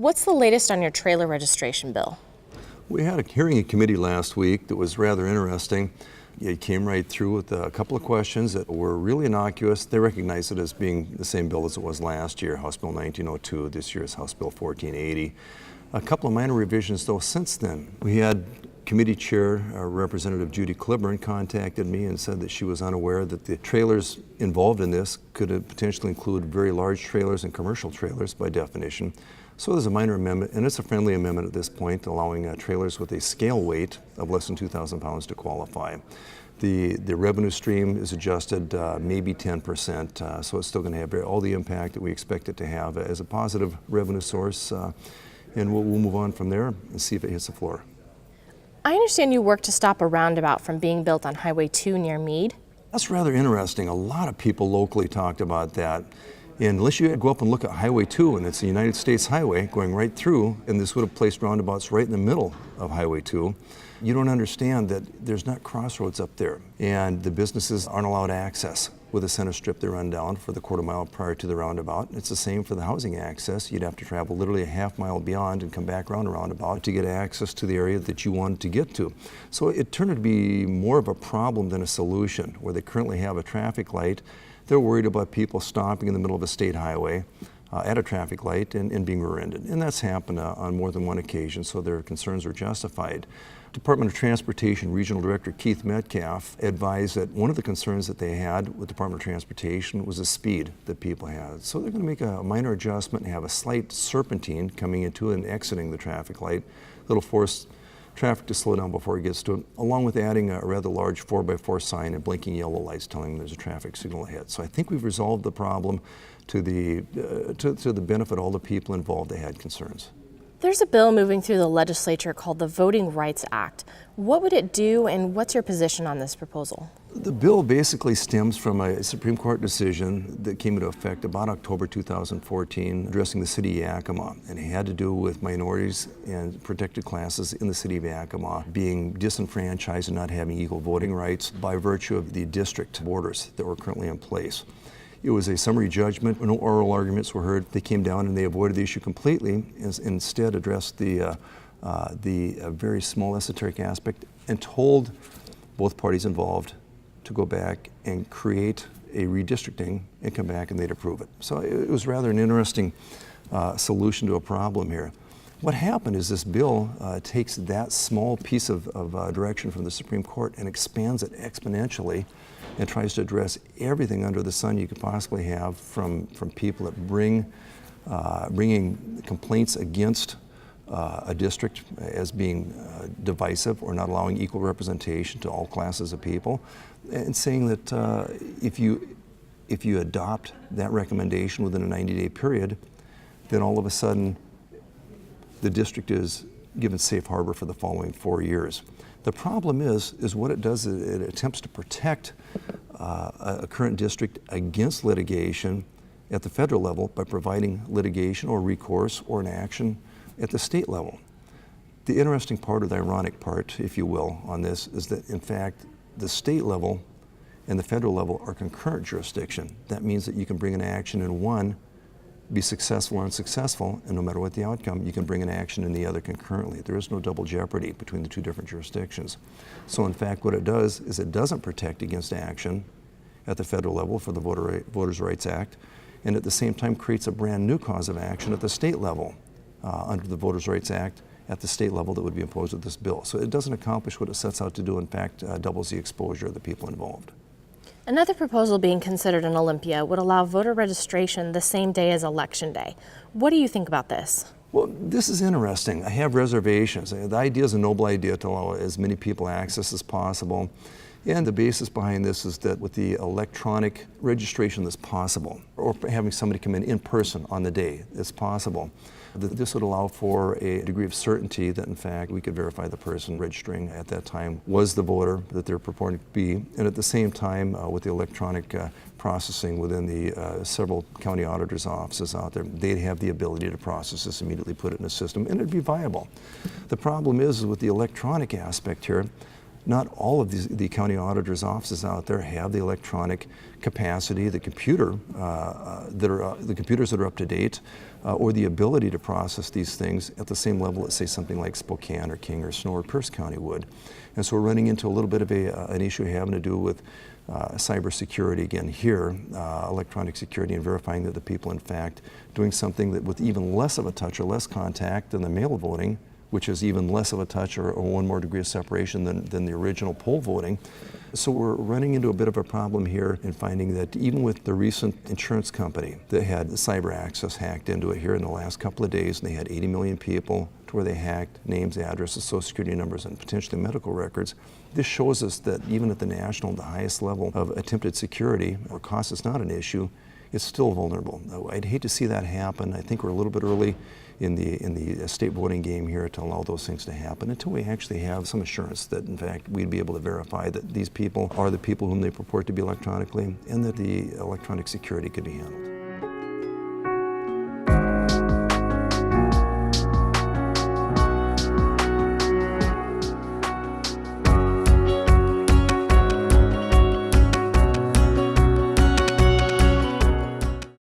What's the latest on your trailer registration bill? We had a hearing in committee last week that was rather interesting. It came right through with a couple of questions that were really innocuous. They recognized it as being the same bill as it was last year, House Bill 1902. This year is House Bill 1480. A couple of minor revisions, though, since then. We had committee chair, Representative Judy Cliburn, contacted me and said that she was unaware that the trailers involved in this could potentially include very large trailers and commercial trailers by definition. So there's a minor amendment, and it's a friendly amendment at this point, allowing trailers with a scale weight of less than 2,000 pounds to qualify. The revenue stream is adjusted maybe 10%, so it's still going to have all the impact that we expect it to have as a positive revenue source, and we'll move on from there and see if it hits the floor. I understand you worked to stop a roundabout from being built on Highway 2 near Meade. That's rather interesting. A lot of people locally talked about that. And unless you go up and look at Highway 2, and it's a United States highway going right through, and this would have placed roundabouts right in the middle of Highway 2, you don't understand that there's not crossroads up there. And the businesses aren't allowed access with a center strip they run down for the quarter mile prior to the roundabout. It's the same for the housing access. You'd have to travel literally a half mile beyond and come back around a roundabout to get access to the area that you wanted to get to. So it turned out to be more of a problem than a solution, where they currently have a traffic light. They're worried about people stopping in the middle of a state highway at a traffic light and being rear-ended. And that's happened on more than one occasion, so their concerns are justified. Department of Transportation Regional Director Keith Metcalf advised that one of the concerns that they had with Department of Transportation was the speed that people had. So they're going to make a minor adjustment and have a slight serpentine coming into and exiting the traffic light that'll force traffic to slow down before it gets to it, along with adding a rather large 4x4 sign and blinking yellow lights telling them there's a traffic signal ahead. So I think we've resolved the problem to the benefit of all the people involved that had concerns. There's a bill moving through the legislature called the Voting Rights Act. What would it do, and what's your position on this proposal? The bill basically stems from a Supreme Court decision that came into effect about October 2014 addressing the city of Yakima, and it had to do with minorities and protected classes in the city of Yakima being disenfranchised and not having equal voting rights by virtue of the district borders that were currently in place. It was a summary judgment. No oral arguments were heard. They came down and they avoided the issue completely, and instead addressed the very small esoteric aspect and told both parties involved to go back and create a redistricting and come back and they'd approve it. So it was rather an interesting solution to a problem here. What happened is this bill takes that small piece of direction from the Supreme Court and expands it exponentially and tries to address everything under the sun you could possibly have from people that bringing complaints against a district as being divisive or not allowing equal representation to all classes of people, and saying that if you adopt that recommendation within a 90-day period, then all of a sudden the district is given safe harbor for the following 4 years. The problem is what it does is it attempts to protect a current district against litigation at the federal level by providing litigation or recourse or an action at the state level. The interesting part, or the ironic part, if you will, on this is that, in fact, the state level and the federal level are concurrent jurisdiction. That means that you can bring an action in one, be successful or unsuccessful, and no matter what the outcome, you can bring an action in the other concurrently. There is no double jeopardy between the two different jurisdictions. So in fact, what it does is it doesn't protect against action at the federal level for the Voters' Rights Act, and at the same time creates a brand new cause of action at the state level under the Voters' Rights Act at the state level that would be imposed with this bill. So it doesn't accomplish what it sets out to do. In fact, doubles the exposure of the people involved. Another proposal being considered in Olympia would allow voter registration the same day as Election Day. What do you think about this? Well, this is interesting. I have reservations. The idea is a noble idea to allow as many people access as possible. And the basis behind this is that with the electronic registration that's possible, or having somebody come in person on the day that's possible, that this would allow for a degree of certainty that in fact we could verify the person registering at that time was the voter that they're purporting to be. And at the same time, with the electronic processing within the several county auditors' offices out there, they'd have the ability to process this, immediately put it in a system, and it'd be viable. The problem is with the electronic aspect here, not all of the county auditor's offices out there have the electronic capacity, the computers that are up to date, or the ability to process these things at the same level that, say, something like Spokane or King or Snow or Pierce County would. And so we're running into a little bit of an issue having to do with cybersecurity again here, electronic security, and verifying that the people, in fact, doing something that with even less of a touch or less contact than the mail voting, which is even less of a touch or one more degree of separation than the original poll voting. So we're running into a bit of a problem here in finding that even with the recent insurance company that had cyber access hacked into it here in the last couple of days, and they had 80 million people to where they hacked names, addresses, social security numbers, and potentially medical records. This shows us that even at the national, the highest level of attempted security, where cost is not an issue, it's still vulnerable. I'd hate to see that happen. I think we're a little bit early in the state voting game here to allow those things to happen until we actually have some assurance that, in fact, we'd be able to verify that these people are the people whom they purport to be electronically and that the electronic security could be handled.